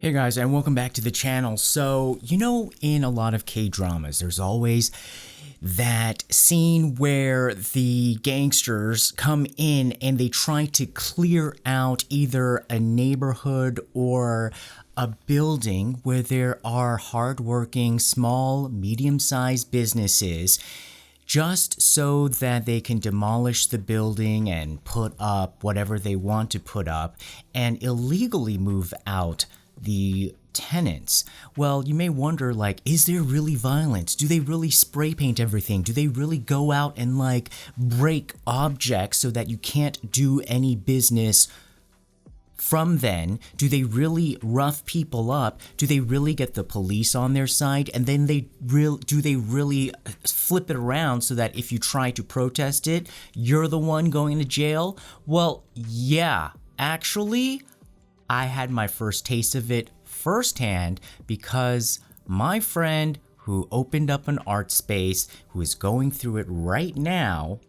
Hey guys, and welcome back to the channel. So, in a lot of K-dramas, there's always that scene where the gangsters come in and they try to clear out either a neighborhood or a building where there are hardworking, small, medium-sized businesses, just so that they can demolish the building and put up whatever they want to put up and illegally move out the tenants. Well, you may wonder, is there really violence? Do they really spray paint everything? Do they really go out and break objects so that you can't do any business from then? Do they really rough people up? Do they really get the police on their side? And then do they really flip it around so that if you try to protest it, you're the one going to jail? Well, yeah, actually, I had my first taste of it firsthand because my friend who opened up an art space, who is going through it right now,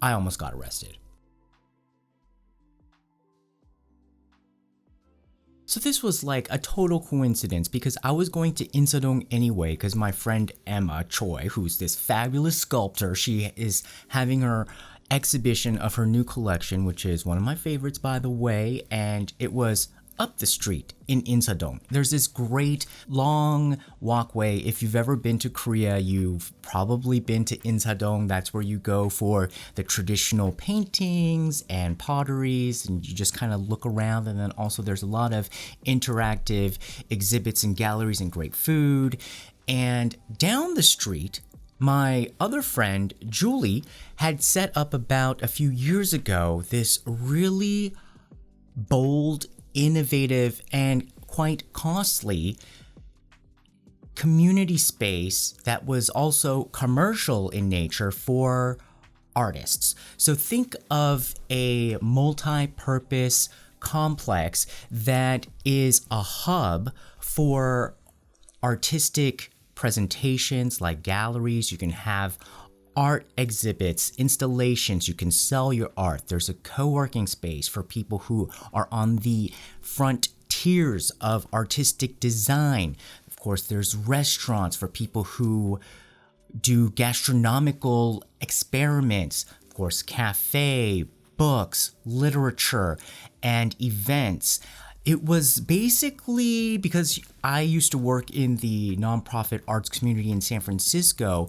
I almost got arrested. So this was a total coincidence because I was going to Insadong anyway because my friend Emma Choi, who's this fabulous sculptor, she is having her exhibition of her new collection, which is one of my favorites, by the way, and it was up the street in Insadong. There's this great long walkway. If you've ever been to Korea, you've probably been to Insadong. That's where you go for the traditional paintings and potteries, and you just kind of look around. And then also there's a lot of interactive exhibits and galleries and great food. And down the street, my other friend, Julie, had set up about a few years ago this really bold, innovative, and quite costly community space that was also commercial in nature for artists. So think of a multi-purpose complex that is a hub for artistic presentations like galleries. You can have art exhibits, installations, you can sell your art. There's a co-working space for people who are on the front tiers of artistic design. Of course, there's restaurants for people who do gastronomical experiments. Of course, cafe, books, literature, and events. It was basically, because I used to work in the nonprofit arts community in San Francisco,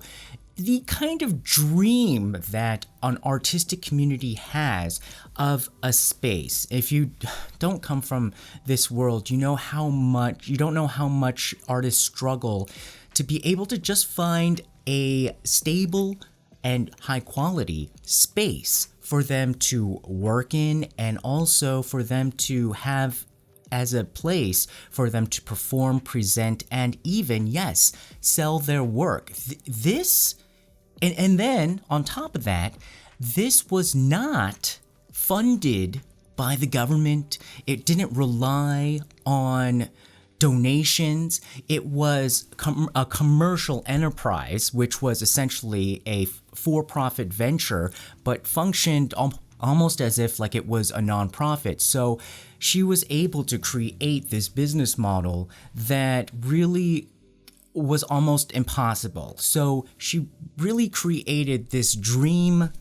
the kind of dream that an artistic community has of a space. If you don't come from this world, you don't know how much artists struggle to be able to just find a stable and high quality space for them to work in, and also for them to have as a place for them to perform, present, and even, yes, sell their work. And then on top of that, this was not funded by the government. It didn't rely on donations. It was a commercial enterprise, which was essentially a for-profit venture, but functioned almost as if it was a nonprofit. So she was able to create this business model that really was almost impossible. So she really created this dream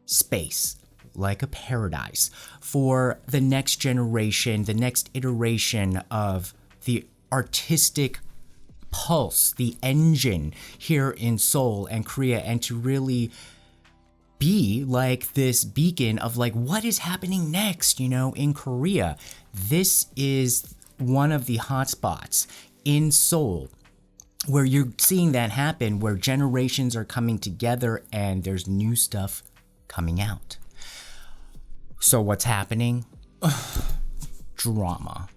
space, like a paradise, for the next generation, the next iteration of the artistic pulse, the engine here in Seoul and Korea, and to really be this beacon of what is happening next, in Korea. This is one of the hotspots in Seoul where you're seeing that happen, where generations are coming together and there's new stuff coming out. So what's happening? Drama.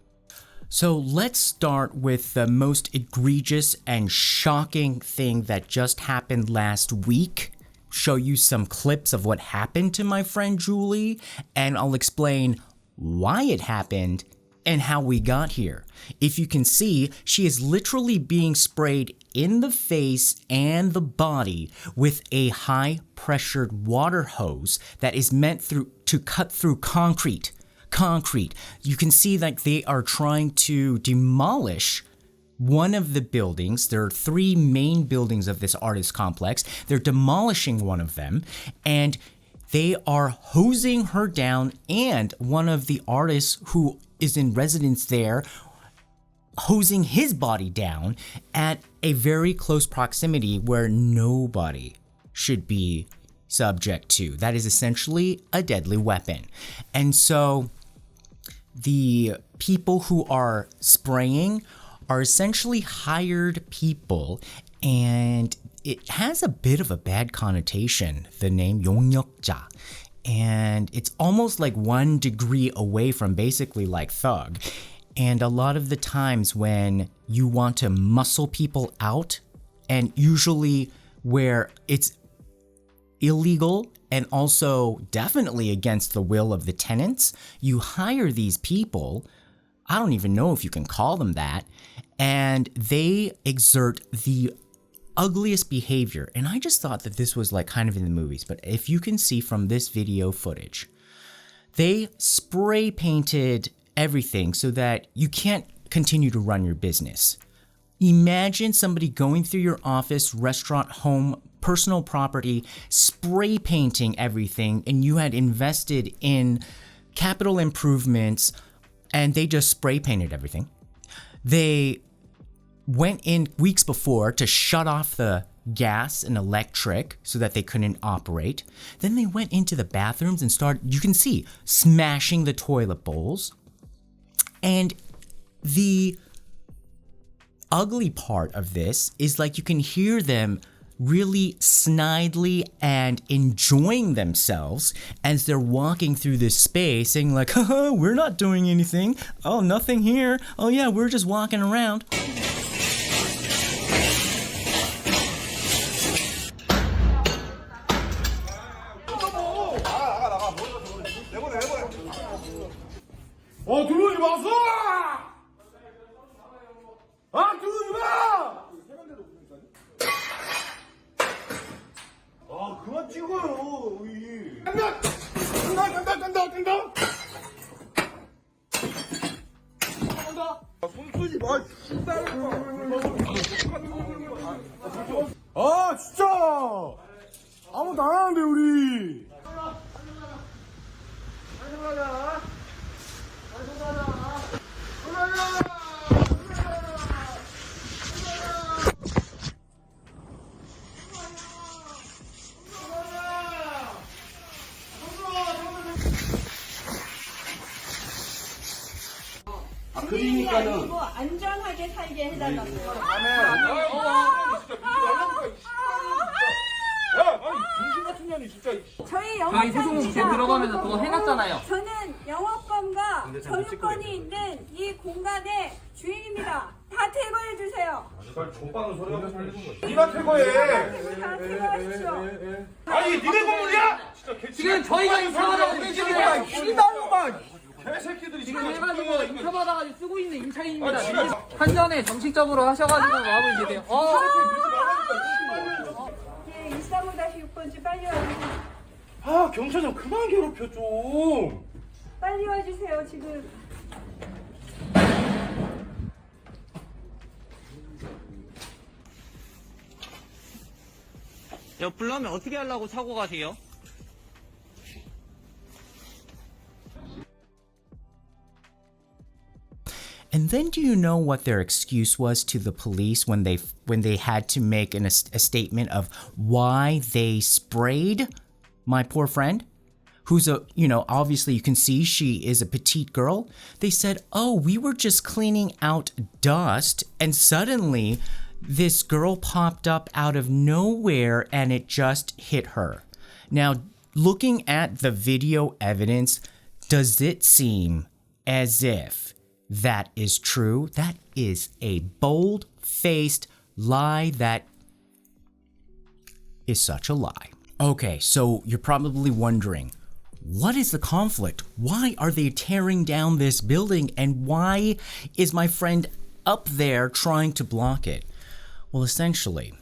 So let's start with the most egregious and shocking thing that just happened last week. Show you some clips of what happened to my friend Julie, and I'll explain why it happened and how we got here. If you can see, she is literally being sprayed in the face and the body with a high-pressured water hose that is meant to cut through concrete. concrete. You can see like they are trying to demolish one of the buildings. There are 3 main buildings of this artist complex. They're demolishing one of them, and they are hosing her down, and one of the artists who is in residence there hosing his body down at a very close proximity where nobody should be subject to. That is essentially a deadly weapon. And so the people who are spraying are essentially hired people, and it has a bit of a bad connotation, the name 용역자. And it's almost like 1 degree away from basically like thug. And a lot of the times when you want to muscle people out, and usually where it's illegal and also definitely against the will of the tenants, you hire these people. I don't even know if you can call them that, and they exert the ugliest behavior. And I just thought that this was like kind of in the movies, but if you can see from this video footage, they spray painted everything so that you can't continue to run your business. Imagine somebody going through your office, restaurant, home, personal property, spray painting everything, and you had invested in capital improvements, and they just spray painted everything. They went in weeks before to shut off the gas and electric so that they couldn't operate. Then they went into the bathrooms and started, you can see, smashing the toilet bowls. And the ugly part of this is like you can hear them really snidely and enjoying themselves as they're walking through this space, saying like, haha, we're not doing anything. Oh, nothing here. Oh yeah, we're just walking around. 들어오지 마서! 들어오지 마! 그만 찍어요, 우리. 간다! 손 쓰지 마, 씨발. 진짜! 아무도 안 하는데, 우리. 그러니까는 안전하게 살게 해달라고요. 저희 영업장입니다. 들어가면 그거 해놨잖아요. 저는 영업권과 소유권이 있는 이 공간의 주인입니다. 다 퇴거해 주세요. 족방은 소리하고 살리는 거지. 니가 퇴거해. 다 퇴거하십시오. 아니 니네 건물이야? 지금 저희가 인사받아가지고 씨발놈아. 개새끼들이 지금 해가지고 인사받아가지고 쓰고 있는 임차인입니다. 한전에 정식적으로 하셔가지고 마음을 이제 돼요. 예, 인사동-6번지 빨리 와주세요. 경찰 좀 그만 괴롭혀 좀. 빨리 와주세요 지금. 불러면 어떻게 하려고 차고 가세요? And then do you know what their excuse was to the police when they had to make a statement of why they sprayed my poor friend, who's obviously you can see she is a petite girl. They said, oh, we were just cleaning out dust and suddenly this girl popped up out of nowhere and it just hit her. Now, looking at the video evidence, does it seem as if that is true? That is a bold-faced lie that is such a lie. Okay, so you're probably wondering, what is the conflict? Why are they tearing down this building? And why is my friend up there trying to block it? Well, essentially,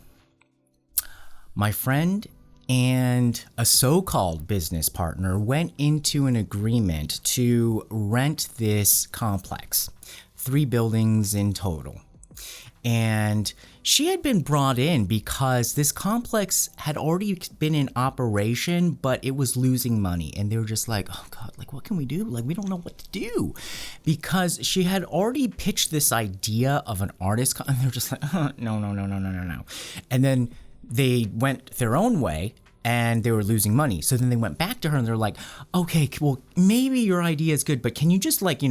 my friend and a so-called business partner went into an agreement to rent this complex, 3 buildings in total. And she had been brought in because this complex had already been in operation, but it was losing money. And they were just like, oh God, like, what can we do? Like, we don't know what to do. Because she had already pitched this idea of an artist. And they were just like, oh, no. And then they went their own way and they were losing money. So then they went back to her and they're like, okay, well, maybe your idea is good, but can you just like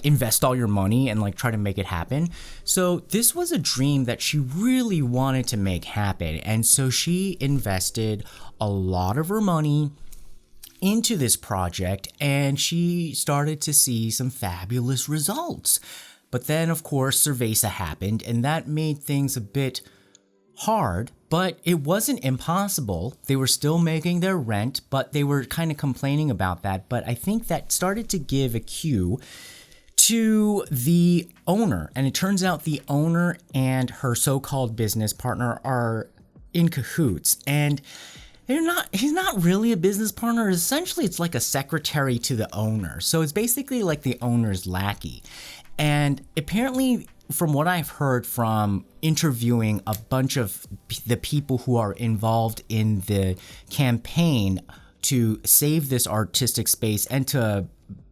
invest all your money and like try to make it happen? So this was a dream that she really wanted to make happen. And so she invested a lot of her money into this project and she started to see some fabulous results. But then of course Cerveza happened and that made things a bit hard, but it wasn't impossible. They were still making their rent, but they were kind of complaining about that. But I think that started to give a cue to the owner, and it turns out the owner and her so-called business partner are in cahoots, and he's not really a business partner. Essentially, it's like a secretary to the owner. So it's basically like the owner's lackey. And apparently, from what I've heard from interviewing a bunch of the people who are involved in the campaign to save this artistic space and to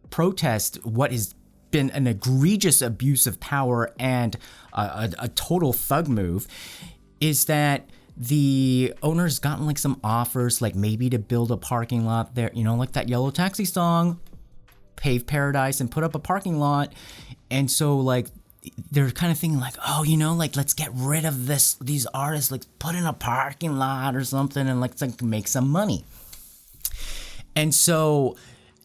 protest what has been an egregious abuse of power and a total thug move, is that the owner's gotten like some offers, like maybe to build a parking lot there, like that Yellow Taxi song, pave paradise and put up a parking lot. And so like they're kind of thinking like, oh, like let's get rid of these artists, like put in a parking lot or something and let's like make some money. And so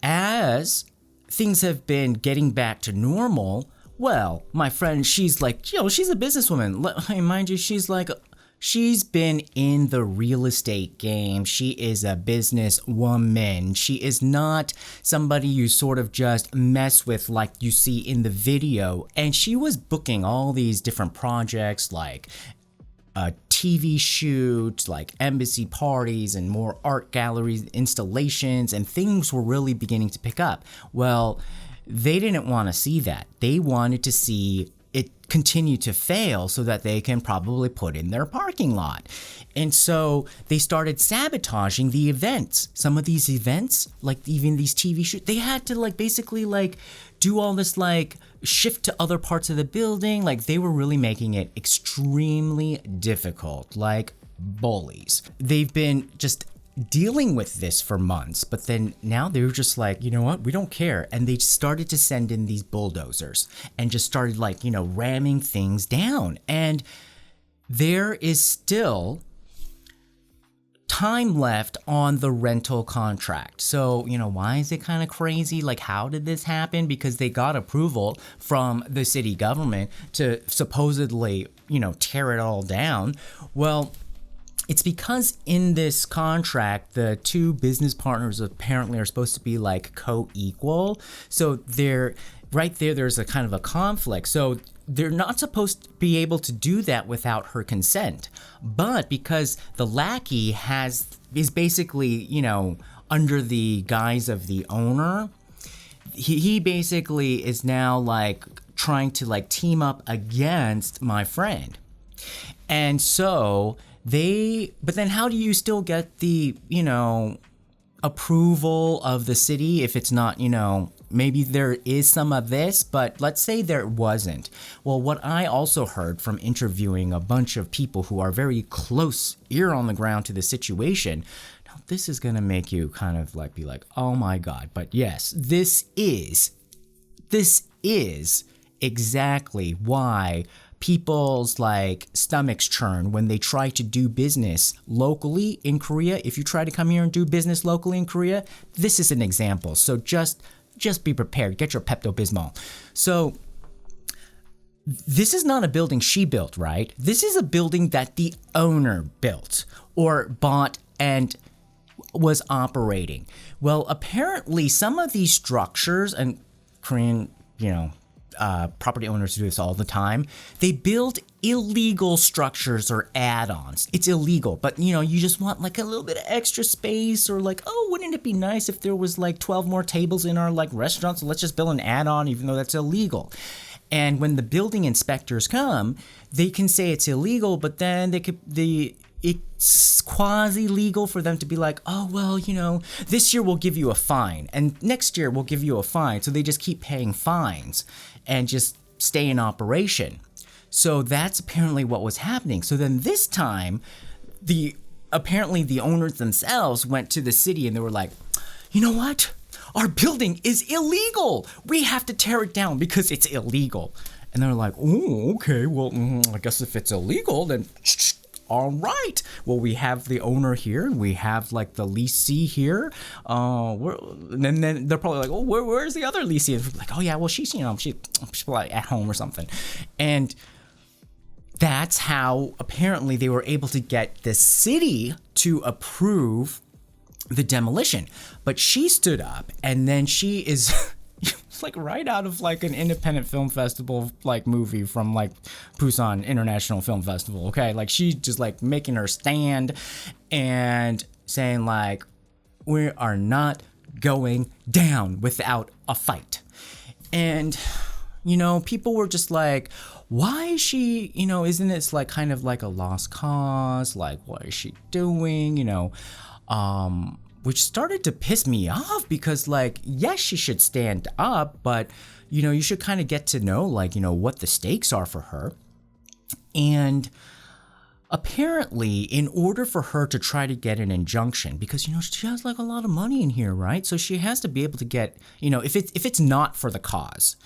as things have been getting back to normal, well, my friend, she's like, she's a businesswoman. Mind you, she's been in the real estate game. She is a businesswoman. She is not somebody you sort of just mess with like you see in the video. And she was booking all these different projects like a TV shoot, like embassy parties and more art galleries, installations, and things were really beginning to pick up. Well, they didn't want to see that. They wanted to see it continue to fail so that they can probably put in their parking lot. And so they started sabotaging the events. Some of these events, like even these TV shoots, they had to like basically like do all this like shift to other parts of the building. Like they were really making it extremely difficult, like bullies. They've been just dealing with this for months, but then now they're just like, you know what, we don't care. And they started to send in these bulldozers and just started like, ramming things down. And there is still time left on the rental contract. So, why is it kind of crazy? Like, how did this happen? Because they got approval from the city government to supposedly, tear it all down. Well, it's because in this contract, the two business partners apparently are supposed to be like co-equal. So they're right there, there's a kind of a conflict. So they're not supposed to be able to do that without her consent. But because the lackey is basically, under the guise of the owner, he basically is now like trying to like team up against my friend. And so but then how do you still get the, approval of the city if it's not, maybe there is some of this, but let's say there wasn't. Well, what I also heard from interviewing a bunch of people who are very close, ear on the ground to the situation, now this is going to make you kind of like be like, oh my God. But yes, this is exactly why people's like stomachs churn when they try to do business locally in Korea. If you try to come here and do business locally in Korea, this is an example. So just be prepared. Get your Pepto-Bismol. So this is not a building she built, right? This is a building that the owner built or bought and was operating. Well, apparently some of these structures, and Korean, property owners do this all the time. They build illegal structures or add-ons. It's illegal, but you just want like a little bit of extra space, or like, oh, wouldn't it be nice if there was like 12 more tables in our like restaurant, so let's just build an add-on even though that's illegal. And when the building inspectors come, they can say it's illegal, but then it's quasi-legal for them to be like, oh, well, this year we'll give you a fine, and next year we'll give you a fine. So they just keep paying fines and just stay in operation. So that's apparently what was happening. So then this time, apparently the owners themselves went to the city and they were like, you know what? Our building is illegal. We have to tear it down because it's illegal. And they're like, oh, okay, well, I guess if it's illegal, then all right. Well, we have the owner here, and we have like the leasee here. And then they're probably like, oh, where's the other leasee? And like, oh yeah, well she's like at home or something. And that's how apparently they were able to get the city to approve the demolition. But she stood up, and then she is like right out of like an independent film festival like movie from like Busan International Film Festival. Okay, like she's just like making her stand and saying like, we are not going down without a fight. And people were just like, why is she, isn't this like kind of like a lost cause? Like, what is she doing? Which started to piss me off because, like, yes, she should stand up, but, you should kind of get to know, like, what the stakes are for her. And apparently, in order for her to try to get an injunction, because, she has, like, a lot of money in here, right? So she has to be able to get, if it's not for the cause,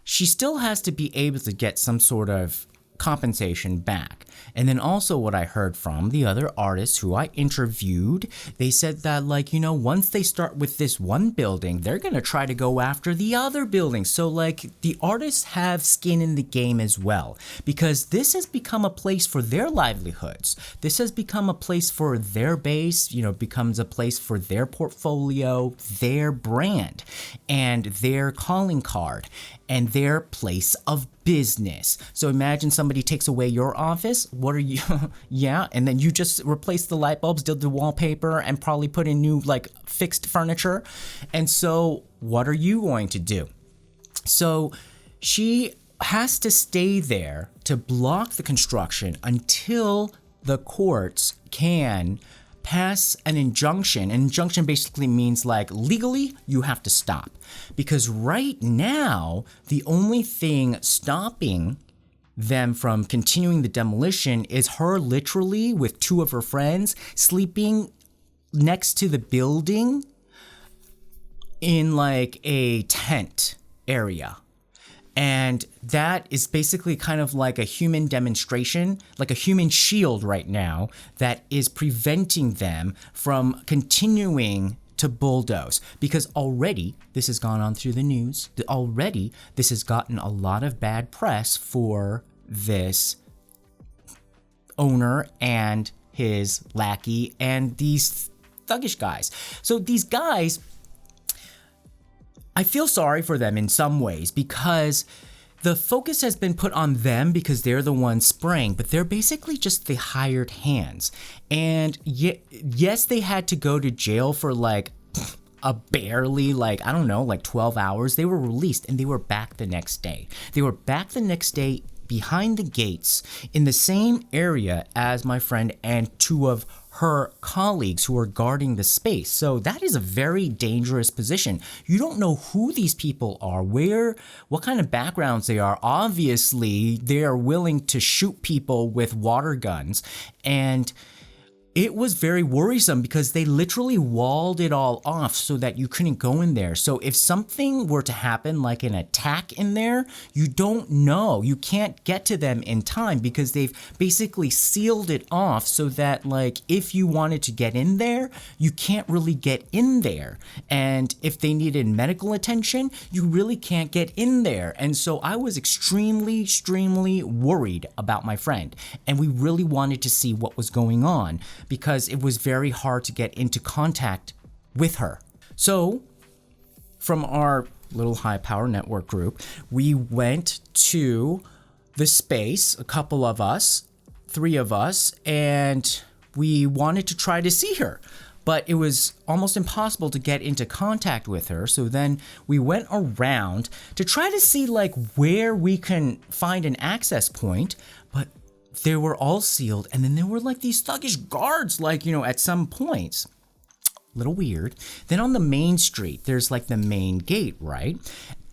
she still has to be able to get some sort of compensation back. And then also what I heard from the other artists who I interviewed, they said that like, once they start with this one building, they're going to try to go after the other buildings. So like the artists have skin in the game as well, because this has become a place for their livelihoods. This has become a place for their base, becomes a place for their portfolio, their brand, and their calling card, and their place of business. So imagine somebody takes away your office. What are you? Yeah. And then you just replace the light bulbs, did the wallpaper, and probably put in new like fixed furniture. And so what are you going to do? So she has to stay there to block the construction until the courts can pass an injunction. An injunction basically means like legally you have to stop, because right now the only thing stopping them from continuing the demolition is her literally with two of her friends sleeping next to the building in like a tent area. And that is basically kind of like a human demonstration, like a human shield right now that is preventing them from continuing to bulldoze. Because already this has gone on through the news. Already this has gotten a lot of bad press for this owner and his lackey and these thuggish guys. So these guys, I feel sorry for them in some ways because the focus has been put on them because they're the ones spraying, but they're basically just the hired hands. And yes, they had to go to jail for like a barely like, I don't know, like 12 hours. They were released and they were back the next day. They were back the next day behind the gates in the same area as my friend and two of her colleagues who are guarding the space. So that is a very dangerous position. You don't know who these people are, what kind of backgrounds they are. Obviously, they are willing to shoot people with water guns, and it was very worrisome because they literally walled it all off so that you couldn't go in there. So if something were to happen, like an attack in there, you don't know. You can't get to them in time because they've basically sealed it off so that like if you wanted to get in there, you can't really get in there. And if they needed medical attention, you really can't get in there. And so I was extremely worried about my friend. And we really wanted to see what was going on, because it was very hard to get into contact with her. So from our little high power network group, we went to the space, a couple of us, 3 of us, and we wanted to try to see her. But it was almost impossible to get into contact with her. So then we went around to try to see like where we can find an access point, but they were all sealed. And then there were like these thuggish guards, like, at some points. Little weird. Then on the main street, there's like the main gate, right?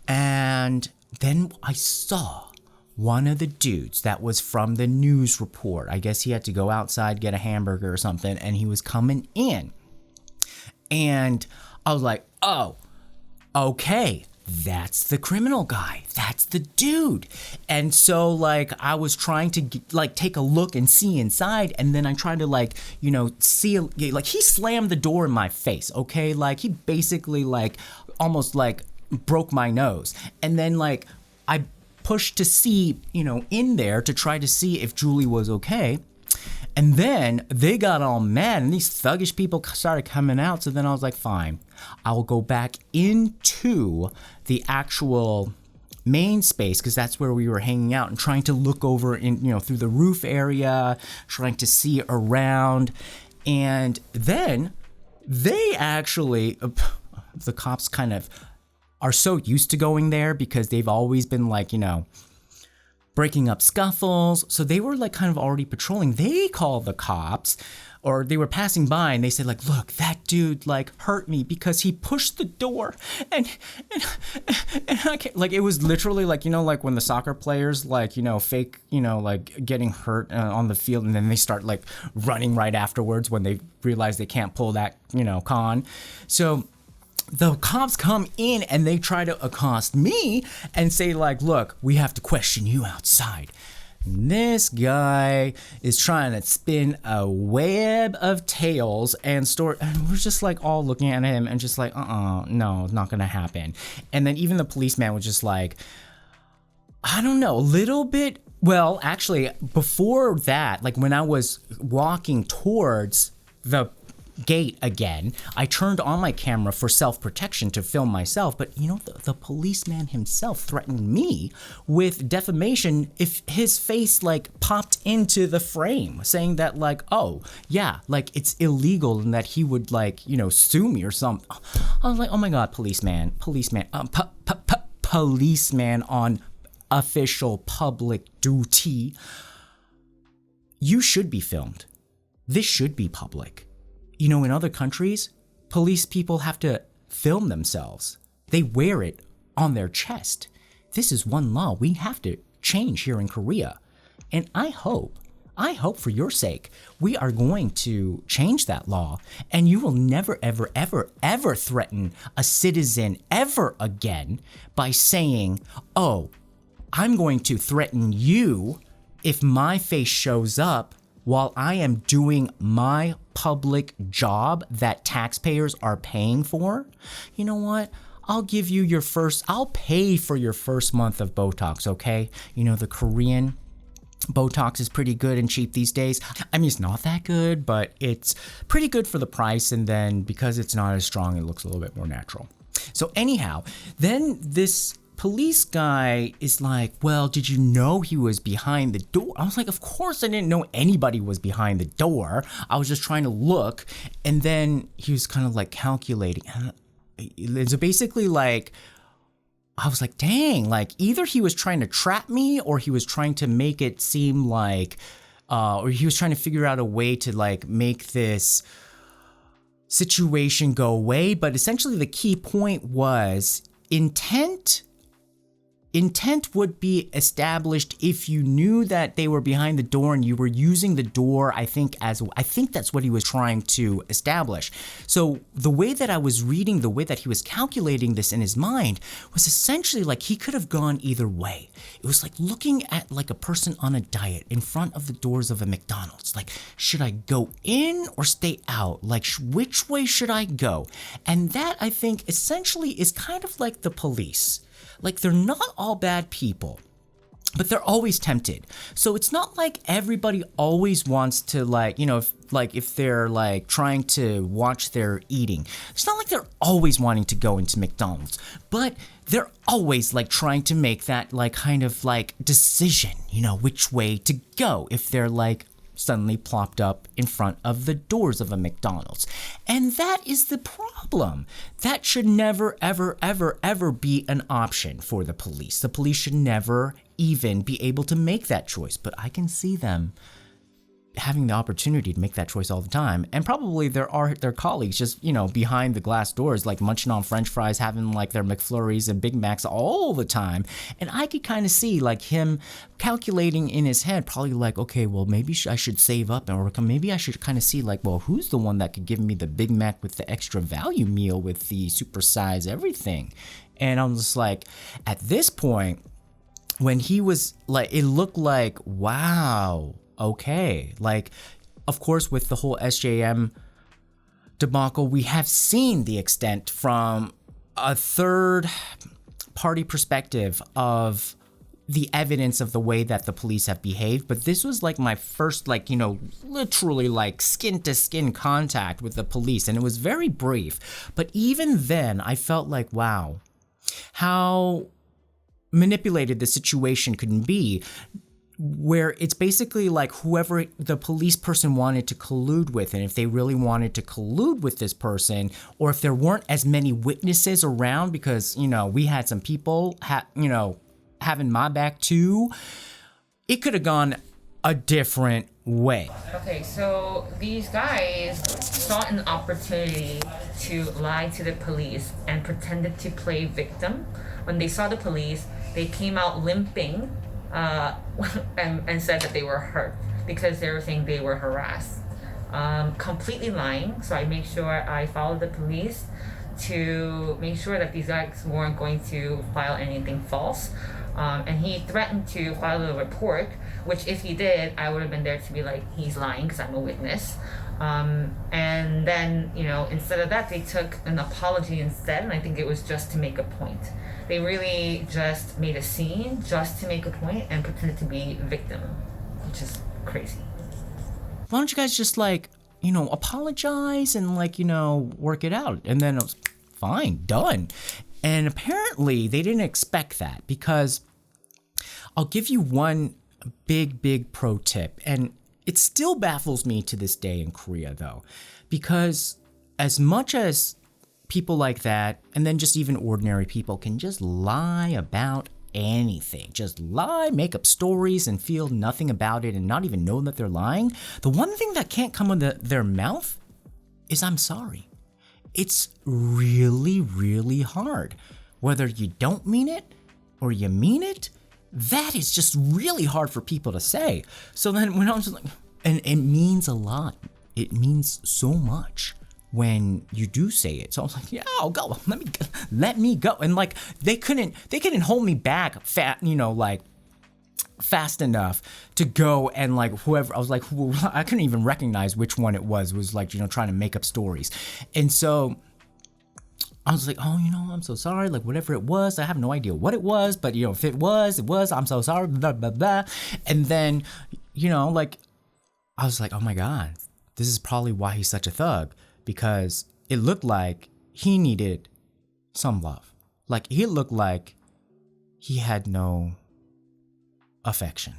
And then I saw one of the dudes that was from the news report. I guess he had to go outside, get a hamburger or something, and he was coming in. And I was like, oh, okay, that's the criminal guy. That's the dude. And so like I was trying to take a look and see inside, and then I tried to see, like he slammed the door in my face, okay? Like he basically like almost like broke my nose. And then like I pushed to see, in there to try to see if Julie was okay. And then they got all mad and these thuggish people started coming out. So then I was like, fine, I'll go back into the actual main space because that's where we were hanging out and trying to look over in, through the roof area, trying to see around. And then they actually, the cops kind of are so used to going there because they've always been like, breaking up scuffles. So they were like kind of already patrolling. They called the cops, or they were passing by and they said like, look, that dude like hurt me because he pushed the door and I can't, like, it was literally like, like when the soccer players like, fake, like getting hurt on the field and then they start like running right afterwards when they realize they can't pull that, con. So the cops come in and they try to accost me and say like, look, we have to question you outside. And this guy is trying to spin a web of tales and we're just like all looking at him and just like, no, it's not gonna happen. And then even the policeman was just like, I don't know, a little bit. Well, actually, before that, like when I was walking towards the gate again, I turned on my camera for self-protection to film myself, but the policeman himself threatened me with defamation if his face like popped into the frame, saying that like, oh yeah, like it's illegal and that he would like sue me or something. I was like, oh my god, policeman on official public duty, you should be filmed. This should be public. In other countries, police people have to film themselves. They wear it on their chest. This is one law we have to change here in Korea. And I hope for your sake, we are going to change that law and you will never, ever, ever, ever threaten a citizen ever again by saying, oh, I'm going to threaten you if my face shows up while I am doing my public job that taxpayers are paying for. You know what? I'll pay for your first month of Botox, okay? The Korean Botox is pretty good and cheap these days. I mean, it's not that good, but it's pretty good for the price. And then because it's not as strong, it looks a little bit more natural. So anyhow, then this police guy is like, well, did you know he was behind the door? I was like, of course I didn't know anybody was behind the door. I was just trying to look. And then he was kind of like calculating. And so basically like, I was like, dang, like either he was trying to trap me or he was trying to make it seem like, or he was trying to figure out a way to like make this situation go away. But essentially the key point was intent would be established if you knew that they were behind the door and you were using the door, I think that's what he was trying to establish. So the way that I was reading, the way that he was calculating this in his mind was essentially like he could have gone either way. It was like looking at like a person on a diet in front of the doors of a McDonald's. Like, should I go in or stay out? Like, which way should I go? And that, I think, essentially is kind of like the police. Like, they're not all bad people, but they're always tempted. So it's not like everybody always wants to like, if they're like trying to watch their eating, it's not like they're always wanting to go into McDonald's, but they're always like trying to make that like kind of like decision, which way to go if they're like suddenly plopped up in front of the doors of a McDonald's. And that is the problem. That should never, ever, ever, ever be an option for the police. The police should never even be able to make that choice. But I can see them having the opportunity to make that choice all the time. And probably their colleagues just, behind the glass doors, like munching on French fries, having like their McFlurries and Big Macs all the time. And I could kind of see like him calculating in his head, probably like, okay, well, maybe I should save up, or maybe I should kind of see like, well, who's the one that could give me the Big Mac with the extra value meal with the supersize everything? And I'm just like, at this point, when he was like, it looked like, wow, okay. Like, of course, with the whole SJM debacle, we have seen the extent from a third party perspective of the evidence of the way that the police have behaved. But this was like my first, like, literally like skin to skin contact with the police. And it was very brief. But even then, I felt like, wow, how manipulated the situation could be, where it's basically like whoever the police person wanted to collude with, and if they really wanted to collude with this person, or if there weren't as many witnesses around, because, we had some people, having my back too, it could have gone a different way. Okay, so these guys saw an opportunity to lie to the police and pretended to play victim. When they saw the police, they came out limping, and said that they were hurt because they were saying they were harassed. Completely lying. So I made sure I followed the police to make sure that these guys weren't going to file anything false. And he threatened to file a report, which if he did, I would have been there to be like, he's lying because I'm a witness. And then, instead of that, they took an apology instead, and I think it was just to make a point. They really just made a scene just to make a point and pretended to be victim, which is crazy. Why don't you guys just like, apologize and like, work it out? And then it was fine, done. And apparently they didn't expect that, because I'll give you one big pro tip. And it still baffles me to this day in Korea though, because as much as people like that, and then just even ordinary people, can just lie about anything, just lie, make up stories and feel nothing about it and not even know that they're lying, the one thing that can't come out of their mouth is I'm sorry. It's really, really hard. Whether you don't mean it or you mean it, that is just really hard for people to say. So then when I was like, and it means a lot. It means so much when you do say it. So I was like, yeah, I'll go. Let me go. And like they couldn't hold me back fast enough to go, and like whoever, I was like, I couldn't even recognize which one it was like, trying to make up stories. And so I was like, oh, I'm so sorry, like whatever it was, I have no idea what it was, but if it was, I'm so sorry, blah, blah, blah. And then, like, I was like, oh my God, this is probably why he's such a thug, because it looked like he needed some love. Like, he looked like he had no affection.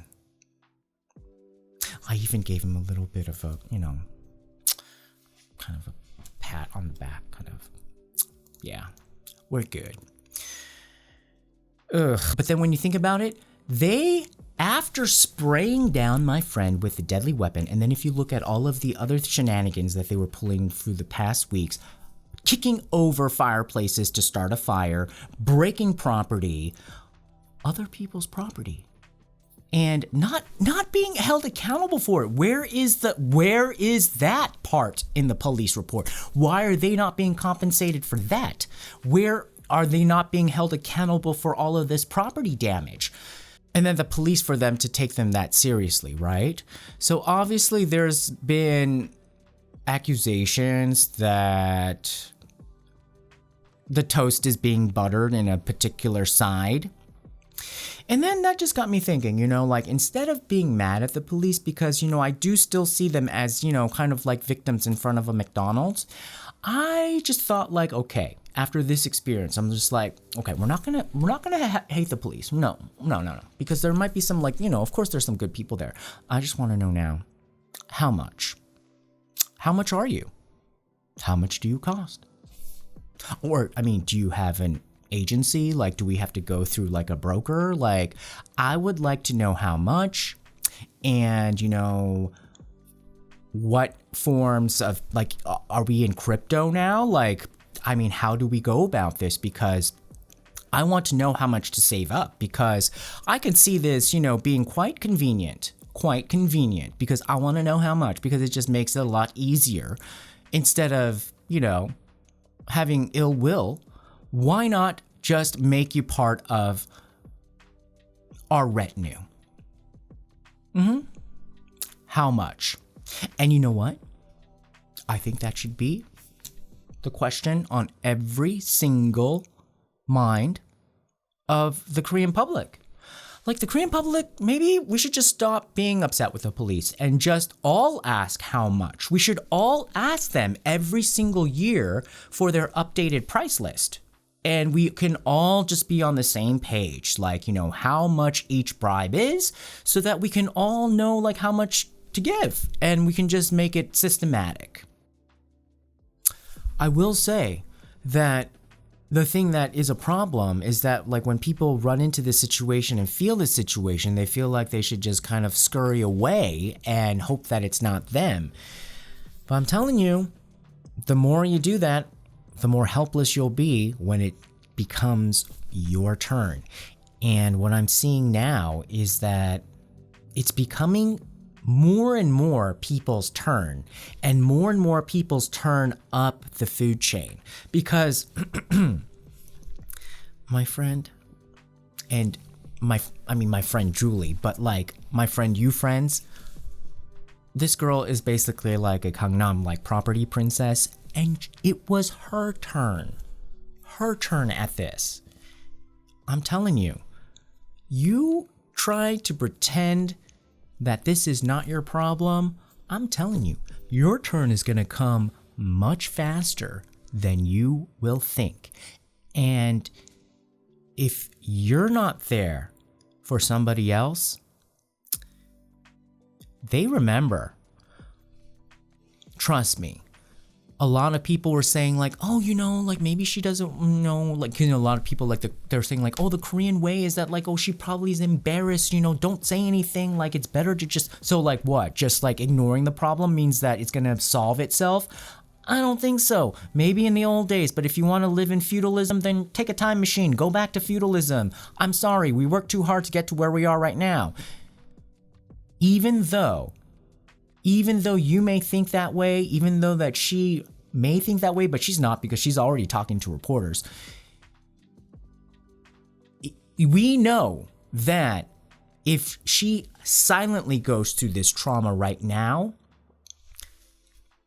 I even gave him a little bit of a, kind of a pat on the back, kind of. Yeah, we're good. Ugh. But then when you think about it, after spraying down my friend with a deadly weapon, and then if you look at all of the other shenanigans that they were pulling through the past weeks, kicking over fireplaces to start a fire, breaking property, other people's property, and not being held accountable for it. Where is that part in the police report? Why are they not being compensated for that? Where are they not being held accountable for all of this property damage? And then the police, for them to take them that seriously, right? So obviously there's been accusations that the toast is being buttered in a particular side. And then that just got me thinking, like, instead of being mad at the police, because, I do still see them as, kind of like victims in front of a McDonald's, I just thought like, okay, after this experience, I'm just like, okay, we're not gonna hate the police. No, because there might be some like, of course there's some good people there. I just want to know now, how much? How much are you? How much do you cost? Or, I mean, do you have an agency? Like, do we have to go through like a broker? Like, I would like to know how much, and what forms of, like, are we in crypto now? Like, I mean, how do we go about this? Because I want to know how much to save up, because I can see this, being quite convenient, because I want to know how much, because it just makes it a lot easier instead of, having ill will. Why not just make you part of our retinue? How much? And you know what? I think that should be the question on every single mind of the Korean public. Like, the Korean public, maybe we should just stop being upset with the police and just all ask how much. We should all ask them every single year for their updated price list. And we can all just be on the same page, like, how much each bribe is, so that we can all know, like, how much to give, and we can just make it systematic. I will say that the thing that is a problem is that, like, when people run into this situation and feel this situation, they feel like they should just kind of scurry away and hope that it's not them. But I'm telling you, the more you do that, the more helpless you'll be when it becomes your turn. And what I'm seeing now is that it's becoming more and more people's turn, and more people's turn up the food chain, because my friend and my friend Julie, but like my friend, you friends, this girl is basically like a Gangnam, like, property princess, and it was her turn at this. I'm telling you, you try to pretend that this is not your problem. I'm telling you, your turn is going to come much faster than you will think. And if you're not there for somebody else, they remember. Trust me. A lot of people were saying like, oh, like, maybe she doesn't know, like, a lot of people, like, they're saying like, oh, the Korean way is that, like, oh, she probably is embarrassed, don't say anything, like, it's better to just, so like what, just like ignoring the problem means that it's gonna solve itself? I don't think so. Maybe in the old days, but if you want to live in feudalism, then take a time machine, go back to feudalism. I'm sorry, we worked too hard to get to where we are right now. Even though you may think that way, even though that she may think that way, but she's not, because she's already talking to reporters. We know that if she silently goes through this trauma right now,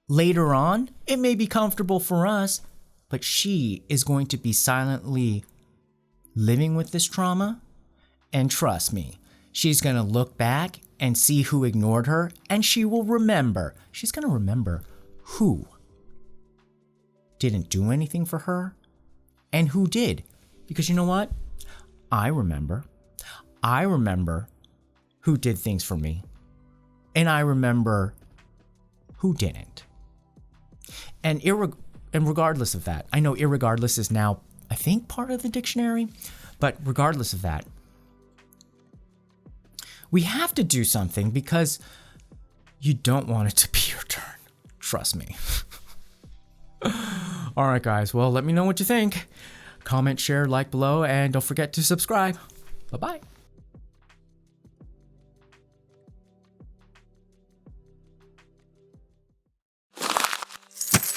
later on, it may be comfortable for us, but she is going to be silently living with this trauma. And trust me, she's going to look back and see who ignored her, and she will remember. She's going to remember who didn't do anything for her and who did. Because you know what? I remember who did things for me, and I remember who didn't. And regardless of that, I know irregardless is now, I think, part of the dictionary, but regardless of that, we have to do something, because you don't want it to be your turn. Trust me. All right, guys. Well, let me know what you think. Comment, share, like below, and don't forget to subscribe. Bye-bye.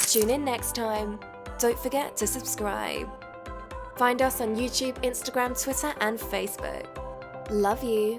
Tune in next time. Don't forget to subscribe. Find us on YouTube, Instagram, Twitter, and Facebook. Love you.